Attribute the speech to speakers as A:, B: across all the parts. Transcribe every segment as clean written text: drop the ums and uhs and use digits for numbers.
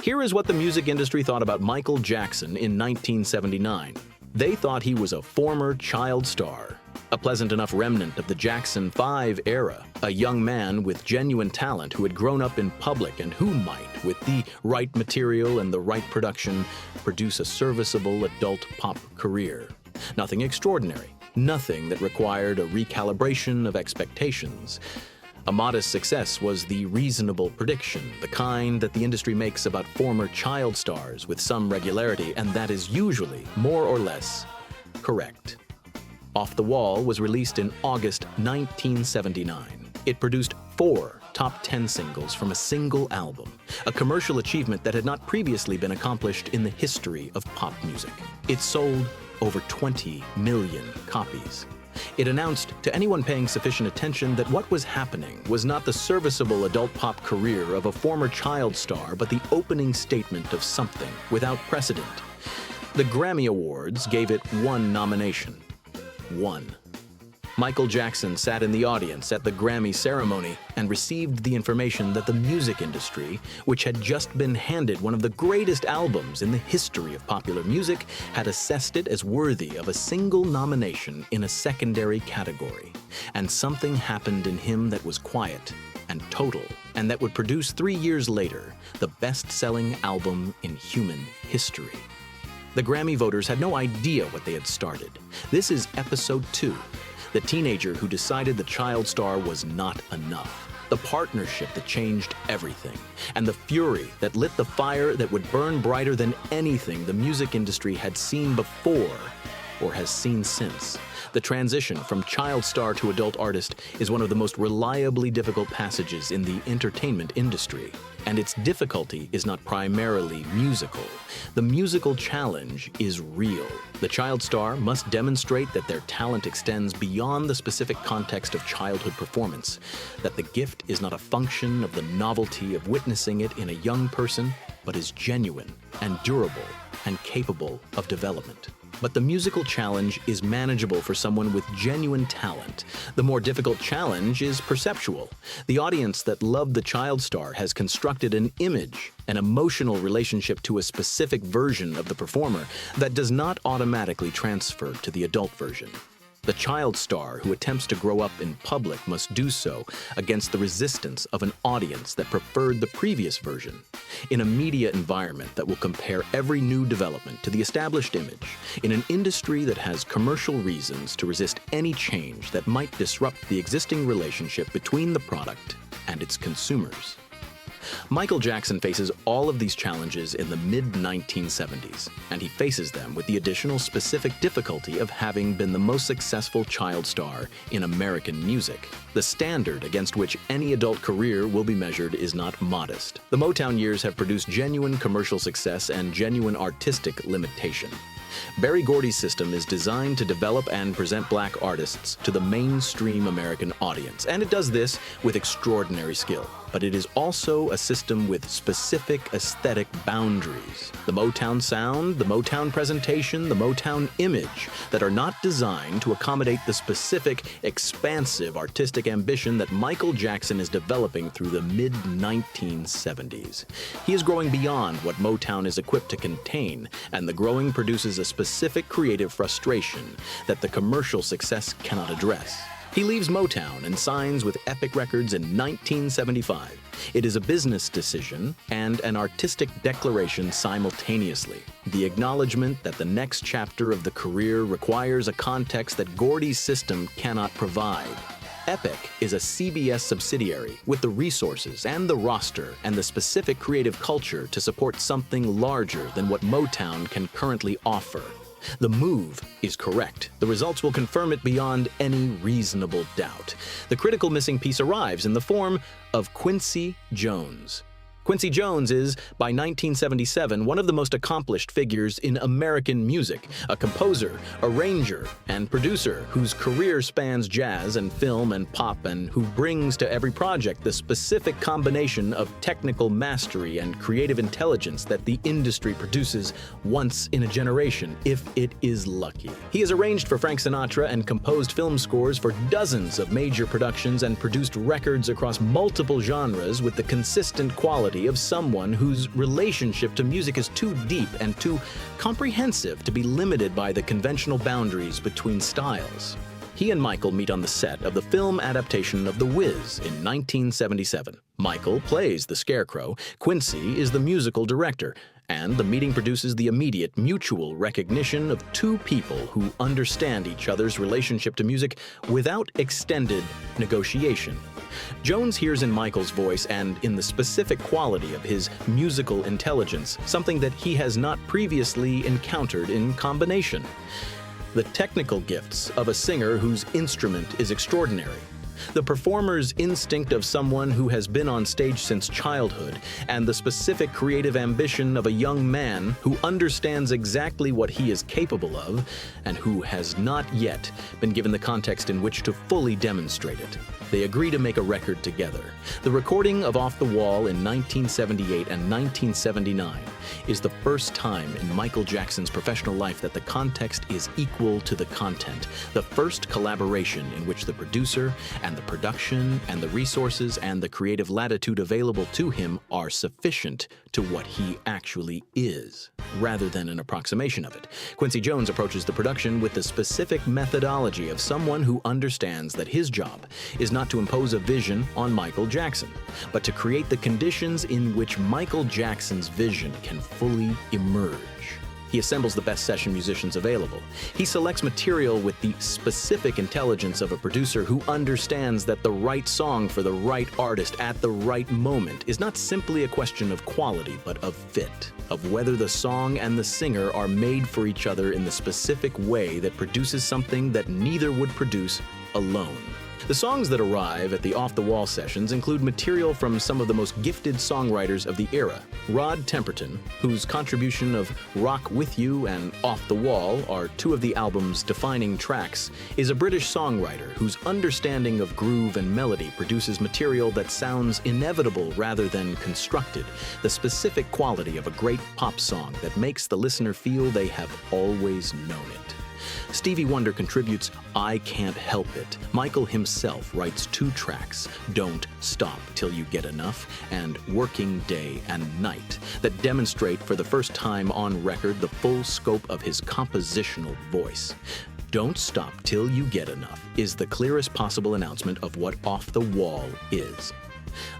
A: Here is what the music industry thought about Michael Jackson in 1979. They thought he was a former child star, a pleasant enough remnant of the Jackson 5 era, a young man with genuine talent who had grown up in public and who might, with the right material and the right production, produce a serviceable adult pop career. Nothing extraordinary, nothing that required a recalibration of expectations. A modest success was the reasonable prediction, the kind that the industry makes about former child stars with some regularity, and that is usually, more or less, correct. Off the Wall was released in August 1979. It produced 4 top 10 singles from a single album, a commercial achievement that had not previously been accomplished in the history of pop music. It sold over 20 million copies. It announced to anyone paying sufficient attention that what was happening was not the serviceable adult pop career of a former child star, but the opening statement of something without precedent. The Grammy Awards gave it 1 nomination. 1. Michael Jackson sat in the audience at the Grammy ceremony and received the information that the music industry, which had just been handed one of the greatest albums in the history of popular music, had assessed it as worthy of a single nomination in a secondary category. And something happened in him that was quiet and total, and that would produce 3 years later the best-selling album in human history. The Grammy voters had no idea what they had started. This is episode 2. The teenager who decided the child star was not enough, the partnership that changed everything, and the fury that lit the fire that would burn brighter than anything the music industry had seen before or has seen since. The transition from child star to adult artist is one of the most reliably difficult passages in the entertainment industry, and its difficulty is not primarily musical. The musical challenge is real. The child star must demonstrate that their talent extends beyond the specific context of childhood performance, that the gift is not a function of the novelty of witnessing it in a young person, but is genuine and durable and capable of development. But the musical challenge is manageable for someone with genuine talent. The more difficult challenge is perceptual. The audience that loved the child star has constructed an image, an emotional relationship to a specific version of the performer that does not automatically transfer to the adult version. The child star who attempts to grow up in public must do so against the resistance of an audience that preferred the previous version. In a media environment that will compare every new development to the established image, in an industry that has commercial reasons to resist any change that might disrupt the existing relationship between the product and its consumers. Michael Jackson faces all of these challenges in the mid-1970s, and he faces them with the additional specific difficulty of having been the most successful child star in American music. The standard against which any adult career will be measured is not modest. The Motown years have produced genuine commercial success and genuine artistic limitation. Berry Gordy's system is designed to develop and present black artists to the mainstream American audience, and it does this with extraordinary skill. But it is also a system with specific aesthetic boundaries. The Motown sound, the Motown presentation, the Motown image that are not designed to accommodate the specific, expansive artistic ambition that Michael Jackson is developing through the mid-1970s. He is growing beyond what Motown is equipped to contain, and the growing produces a specific creative frustration that the commercial success cannot address. He leaves Motown and signs with Epic Records in 1975. It is a business decision and an artistic declaration simultaneously. The acknowledgement that the next chapter of the career requires a context that Gordy's system cannot provide. Epic is a CBS subsidiary with the resources and the roster and the specific creative culture to support something larger than what Motown can currently offer. The move is correct. The results will confirm it beyond any reasonable doubt. The critical missing piece arrives in the form of Quincy Jones. Quincy Jones is, by 1977, one of the most accomplished figures in American music, a composer, arranger, and producer whose career spans jazz and film and pop, and who brings to every project the specific combination of technical mastery and creative intelligence that the industry produces once in a generation, if it is lucky. He has arranged for Frank Sinatra and composed film scores for dozens of major productions and produced records across multiple genres with the consistent quality quality of someone whose relationship to music is too deep and too comprehensive to be limited by the conventional boundaries between styles. He and Michael meet on the set of the film adaptation of The Wiz in 1977. Michael plays the Scarecrow, Quincy is the musical director, and the meeting produces the immediate mutual recognition of two people who understand each other's relationship to music without extended negotiation. Jones hears in Michael's voice and in the specific quality of his musical intelligence something that he has not previously encountered in combination: the technical gifts of a singer whose instrument is extraordinary, the performer's instinct of someone who has been on stage since childhood, and the specific creative ambition of a young man who understands exactly what he is capable of and who has not yet been given the context in which to fully demonstrate it. They agree to make a record together. The recording of Off the Wall in 1978 and 1979 is the first time in Michael Jackson's professional life that the context is equal to the content, the first collaboration in which the producer and the production and the resources and the creative latitude available to him are sufficient to what he actually is, rather than an approximation of it. Quincy Jones approaches the production with the specific methodology of someone who understands that his job is not to impose a vision on Michael Jackson, but to create the conditions in which Michael Jackson's vision can fully emerge. He assembles the best session musicians available. He selects material with the specific intelligence of a producer who understands that the right song for the right artist at the right moment is not simply a question of quality, but of fit, of whether the song and the singer are made for each other in the specific way that produces something that neither would produce alone. The songs that arrive at the Off the Wall sessions include material from some of the most gifted songwriters of the era. Rod Temperton, whose contribution of Rock With You and Off the Wall are two of the album's defining tracks, is a British songwriter whose understanding of groove and melody produces material that sounds inevitable rather than constructed, the specific quality of a great pop song that makes the listener feel they have always known it. Stevie Wonder contributes I Can't Help It. Michael himself writes two tracks, Don't Stop Till You Get Enough and Working Day and Night, that demonstrate for the first time on record the full scope of his compositional voice. Don't Stop Till You Get Enough is the clearest possible announcement of what Off the Wall is.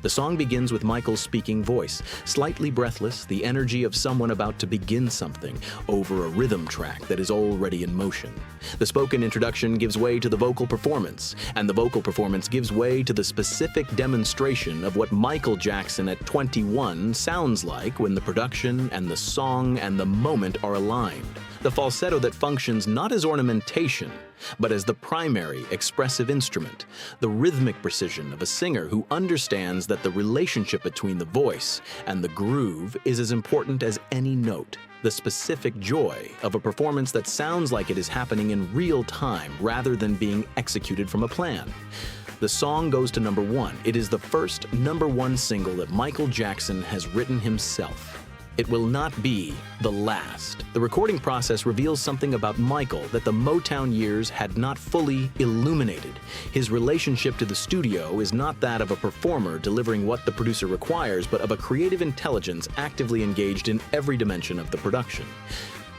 A: The song begins with Michael's speaking voice, slightly breathless, the energy of someone about to begin something over a rhythm track that is already in motion. The spoken introduction gives way to the vocal performance, and the vocal performance gives way to the specific demonstration of what Michael Jackson at 21 sounds like when the production and the song and the moment are aligned. The falsetto that functions not as ornamentation, but as the primary expressive instrument, the rhythmic precision of a singer who understands that the relationship between the voice and the groove is as important as any note, the specific joy of a performance that sounds like it is happening in real time rather than being executed from a plan. The song goes to number one. It is the first number one single that Michael Jackson has written himself. It will not be the last. The recording process reveals something about Michael that the Motown years had not fully illuminated. His relationship to the studio is not that of a performer delivering what the producer requires, but of a creative intelligence actively engaged in every dimension of the production.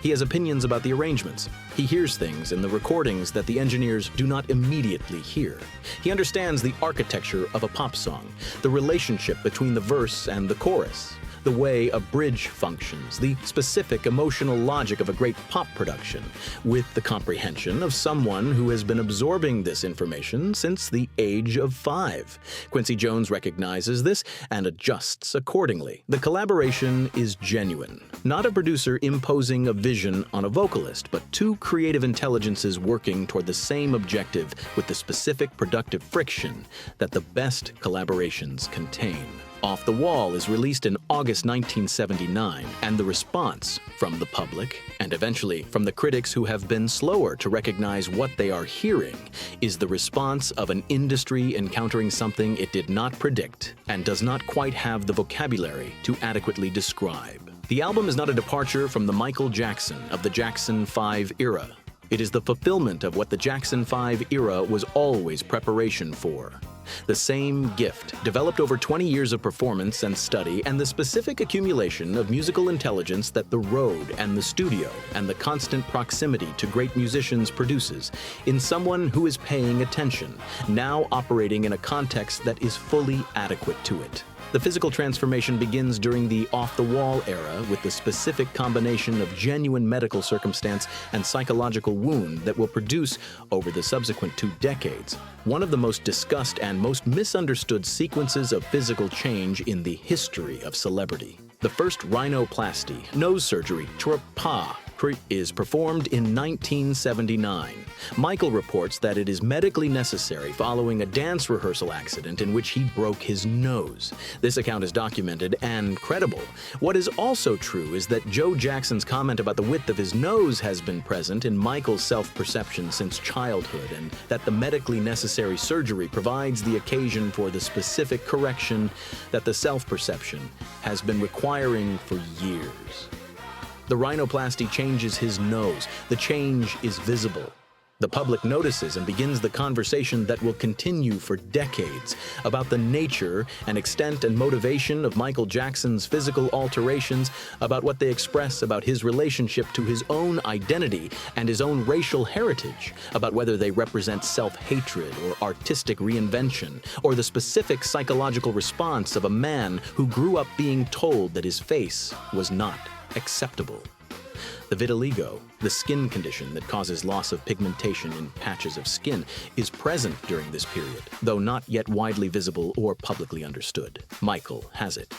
A: He has opinions about the arrangements. He hears things in the recordings that the engineers do not immediately hear. He understands the architecture of a pop song, the relationship between the verse and the chorus, the way a bridge functions, the specific emotional logic of a great pop production, with the comprehension of someone who has been absorbing this information since the age of 5. Quincy Jones recognizes this and adjusts accordingly. The collaboration is genuine, not a producer imposing a vision on a vocalist, but two creative intelligences working toward the same objective with the specific productive friction that the best collaborations contain. Off the Wall is released in August 1979, and the response from the public, and eventually from the critics who have been slower to recognize what they are hearing, is the response of an industry encountering something it did not predict and does not quite have the vocabulary to adequately describe. The album is not a departure from the Michael Jackson of the Jackson 5 era. It is the fulfillment of what the Jackson 5 era was always preparation for. The same gift, developed over 20 years of performance and study and the specific accumulation of musical intelligence that the road and the studio and the constant proximity to great musicians produces in someone who is paying attention, now operating in a context that is fully adequate to it. The physical transformation begins during the off-the-wall era with the specific combination of genuine medical circumstance and psychological wound that will produce, over the subsequent 2 decades, one of the most discussed and most misunderstood sequences of physical change in the history of celebrity. The first rhinoplasty, nose surgery, is performed in 1979. Michael reports that it is medically necessary following a dance rehearsal accident in which he broke his nose. This account is documented and credible. What is also true is that Joe Jackson's comment about the width of his nose has been present in Michael's self-perception since childhood, and that the medically necessary surgery provides the occasion for the specific correction that the self-perception has been requiring for years. The rhinoplasty changes his nose. The change is visible. The public notices and begins the conversation that will continue for decades about the nature and extent and motivation of Michael Jackson's physical alterations, about what they express about his relationship to his own identity and his own racial heritage, about whether they represent self-hatred or artistic reinvention, or the specific psychological response of a man who grew up being told that his face was not acceptable. The vitiligo, the skin condition that causes loss of pigmentation in patches of skin, is present during this period, though not yet widely visible or publicly understood. Michael has it.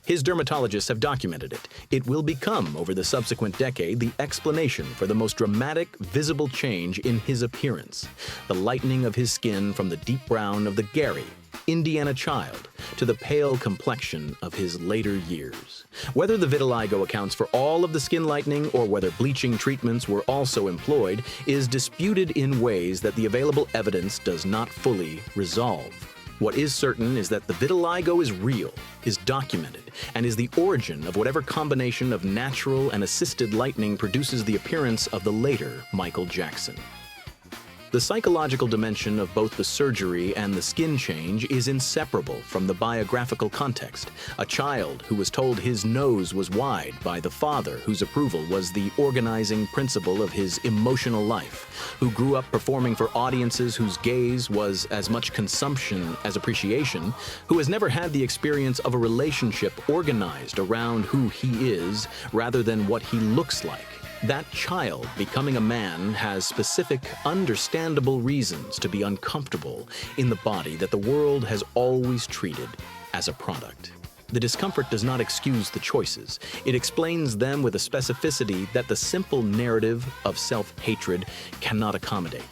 A: His dermatologists have documented it. It will become, over the subsequent decade, the explanation for the most dramatic, visible change in his appearance. The lightening of his skin from the deep brown of the Gary, Indiana child, to the pale complexion of his later years. Whether the vitiligo accounts for all of the skin lightening or whether bleaching treatments were also employed is disputed in ways that the available evidence does not fully resolve. What is certain is that the vitiligo is real, is documented, and is the origin of whatever combination of natural and assisted lightening produces the appearance of the later Michael Jackson. The psychological dimension of both the surgery and the skin change is inseparable from the biographical context. A child who was told his nose was wide by the father whose approval was the organizing principle of his emotional life, who grew up performing for audiences whose gaze was as much consumption as appreciation, who has never had the experience of a relationship organized around who he is rather than what he looks like. That child becoming a man has specific, understandable reasons to be uncomfortable in the body that the world has always treated as a product. The discomfort does not excuse the choices. It explains them with a specificity that the simple narrative of self-hatred cannot accommodate.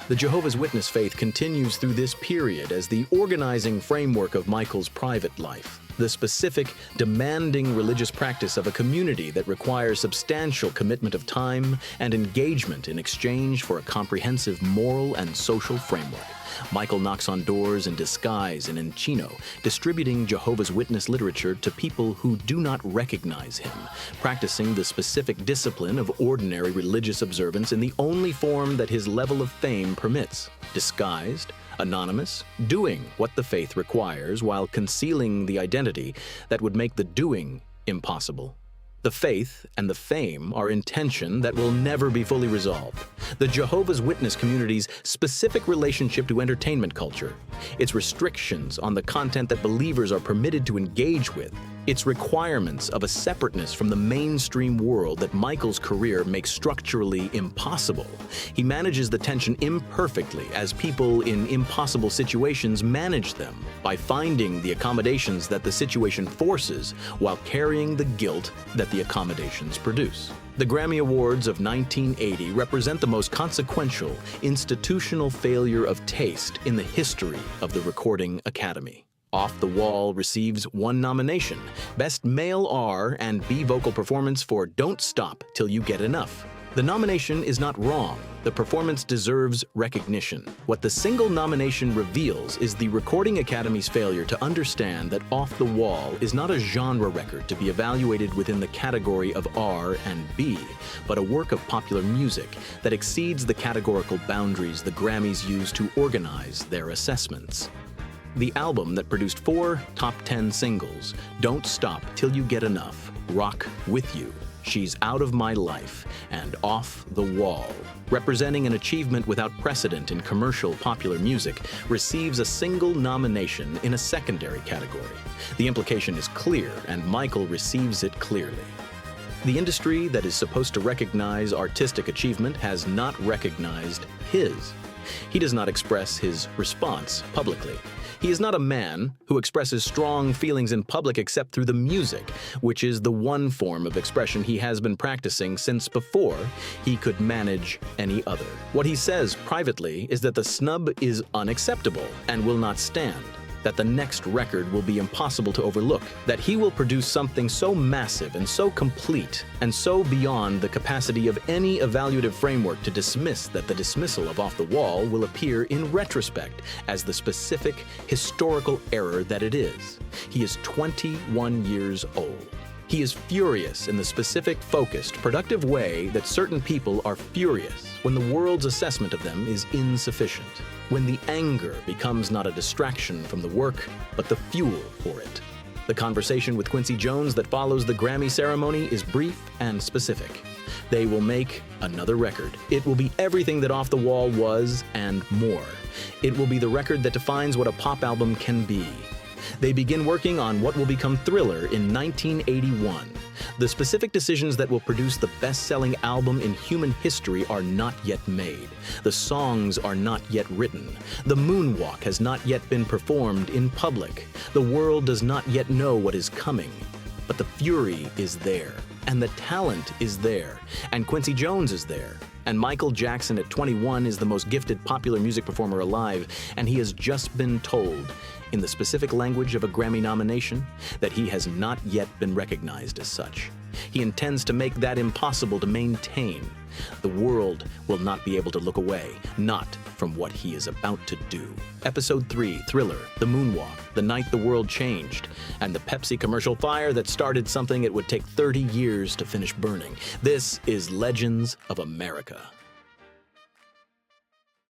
A: The Jehovah's Witness faith continues through this period as the organizing framework of Michael's private life, the specific, demanding religious practice of a community that requires substantial commitment of time and engagement in exchange for a comprehensive moral and social framework. Michael knocks on doors in disguise and in Chino, distributing Jehovah's Witness literature to people who do not recognize him, practicing the specific discipline of ordinary religious observance in the only form that his level of fame permits, disguised, anonymous, doing what the faith requires while concealing the identity that would make the doing impossible. The faith and the fame are in tension that will never be fully resolved. The Jehovah's Witness community's specific relationship to entertainment culture, its restrictions on the content that believers are permitted to engage with, its requirements of a separateness from the mainstream world that Michael's career makes structurally impossible. He manages the tension imperfectly as people in impossible situations manage them, by finding the accommodations that the situation forces while carrying the guilt that the accommodations produce. The Grammy Awards of 1980 represent the most consequential institutional failure of taste in the history of the Recording Academy. Off the Wall receives 1 nomination, Best Male R&B Vocal Performance for Don't Stop Till You Get Enough. The nomination is not wrong. The performance deserves recognition. What the single nomination reveals is the Recording Academy's failure to understand that Off the Wall is not a genre record to be evaluated within the category of R&B, but a work of popular music that exceeds the categorical boundaries the Grammys use to organize their assessments. The album that produced 4 top 10 singles: Don't Stop Till You Get Enough, Rock With You, She's Out of My Life, and Off the Wall, representing an achievement without precedent in commercial popular music, receives a single nomination in a secondary category. The implication is clear, and Michael receives it clearly. The industry that is supposed to recognize artistic achievement has not recognized his. He does not express his response publicly. He is not a man who expresses strong feelings in public except through the music, which is the one form of expression he has been practicing since before he could manage any other. What he says privately is that the snub is unacceptable and will not stand, that the next record will be impossible to overlook, that he will produce something so massive and so complete and so beyond the capacity of any evaluative framework to dismiss that the dismissal of Off the Wall will appear in retrospect as the specific historical error that it is. He is 21 years old. He is furious in the specific, focused, productive way that certain people are furious when the world's assessment of them is insufficient, when the anger becomes not a distraction from the work, but the fuel for it. The conversation with Quincy Jones that follows the Grammy ceremony is brief and specific. They will make another record. It will be everything that Off the Wall was and more. It will be the record that defines what a pop album can be. They begin working on what will become Thriller in 1981. The specific decisions that will produce the best-selling album in human history are not yet made. The songs are not yet written. The moonwalk has not yet been performed in public. The world does not yet know what is coming. But the fury is there, and the talent is there, and Quincy Jones is there. And Michael Jackson at 21 is the most gifted popular music performer alive, and he has just been told, in the specific language of a Grammy nomination, that he has not yet been recognized as such. He intends to make that impossible to maintain. The world will not be able to look away, not from what he is about to do. Episode 3, Thriller, The Moonwalk, The Night the World Changed, and the Pepsi commercial fire that started something it would take 30 years to finish burning. This is Legends of America.